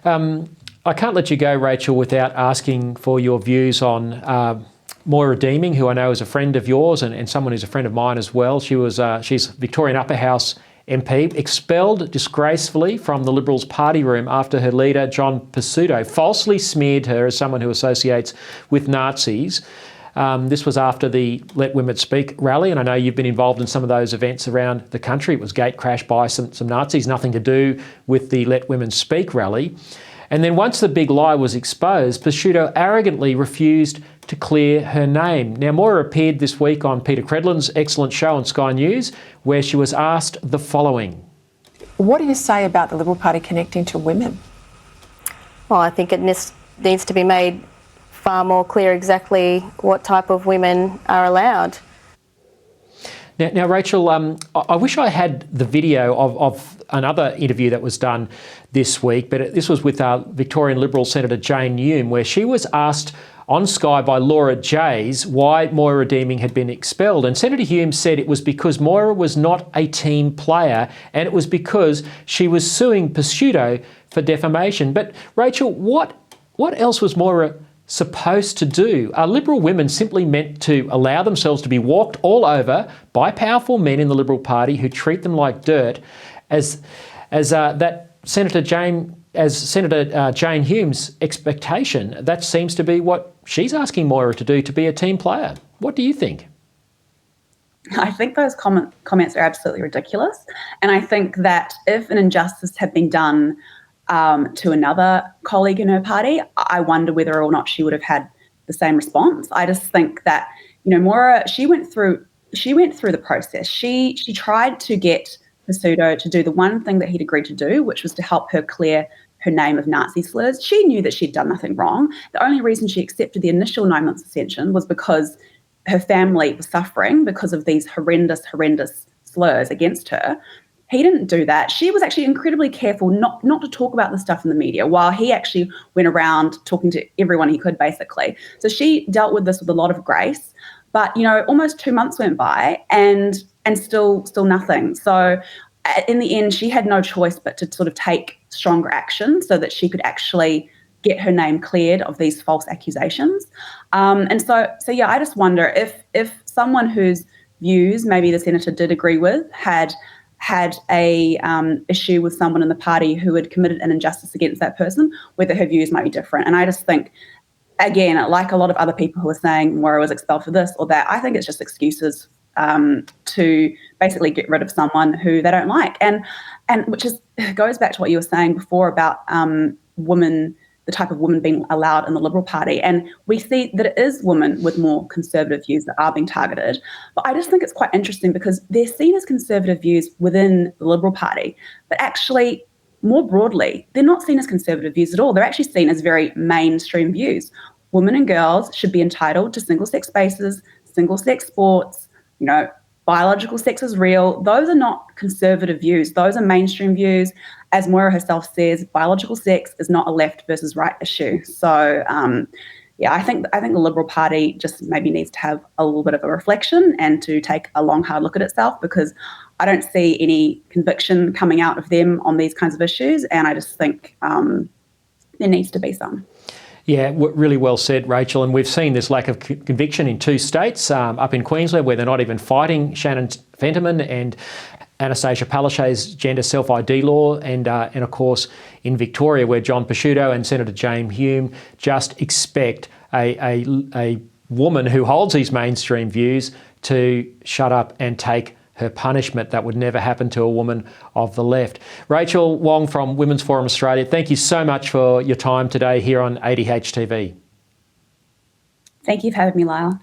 I can't let you go, Rachael, without asking for your views on Moira Deeming, who I know is a friend of yours and someone who's a friend of mine as well. She's Victorian Upper House MP, expelled disgracefully from the Liberals' party room after her leader, John Pesutto, falsely smeared her as someone who associates with Nazis. This was after the Let Women Speak rally, and I know you've been involved in some of those events around the country. It was gate-crashed by some Nazis, nothing to do with the Let Women Speak rally. And then once the big lie was exposed, Pesutto arrogantly refused to clear her name. Now, Moira appeared this week on Peter Credlin's excellent show on Sky News, where she was asked the following. What do you say about the Liberal Party connecting to women? Well, I think it needs to be made far more clear exactly what type of women are allowed. Now, Rachael, I wish I had the video of another interview that was done this week, but this was with Victorian Liberal Senator Jane Hume, where she was asked on Sky by Laura Jays why Moira Deeming had been expelled. And Senator Hume said it was because Moira was not a team player and it was because she was suing Pesutto for defamation. But Rachael, what else was Moira supposed to do? Are Liberal women simply meant to allow themselves to be walked all over by powerful men in the Liberal Party who treat them like dirt, as Senator Jane Hume's expectation? That seems to be what she's asking Moira to do, to be a team player. What do you think? I think those comments are absolutely ridiculous. And I think that if an injustice had been done to another colleague in her party, I wonder whether or not she would have had the same response. I just think that, Moira, she went through the process. She tried to get Pesutto to do the one thing that he'd agreed to do, which was to help her clear her name of Nazi slurs. She knew that she'd done nothing wrong. The only reason she accepted the initial 9 months suspension was because her family was suffering because of these horrendous slurs against her. He didn't do that. She was actually incredibly careful not to talk about the stuff in the media, while he actually went around talking to everyone he could, basically. So she dealt with this with a lot of grace. But, almost 2 months went by and still nothing. So in the end, she had no choice but to sort of take stronger action so that she could actually get her name cleared of these false accusations. So I just wonder if someone whose views maybe the senator did agree with had a issue with someone in the party who had committed an injustice against that person, whether her views might be different. And I just think, again, like a lot of other people who are saying Moira was expelled for this or that, I think it's just excuses to basically get rid of someone who they don't like. And which goes back to what you were saying before about women, the type of women being allowed in the Liberal Party. And we see that it is women with more conservative views that are being targeted. But I just think it's quite interesting because they're seen as conservative views within the Liberal Party, but actually, more broadly, they're not seen as conservative views at all. They're actually seen as very mainstream views. Women and girls should be entitled to single-sex spaces, single-sex sports, biological sex is real. Those are not conservative views. Those are mainstream views. As Moira herself says, biological sex is not a left versus right issue. So, I think the Liberal Party just maybe needs to have a little bit of a reflection and to take a long, hard look at itself, because I don't see any conviction coming out of them on these kinds of issues. And I just think there needs to be some. Yeah, really well said, Rachael. And we've seen this lack of conviction in 2 states, up in Queensland, where they're not even fighting Shannon Fentiman and Anastasia Palaszczuk's gender self-ID law, and of course in Victoria, where John Pesutto and Senator Jane Hume just expect a woman who holds these mainstream views to shut up and take her punishment. That would never happen to a woman of the left. Rachael Wong from Women's Forum Australia, thank you so much for your time today here on ADH TV. Thank you for having me, Lyle.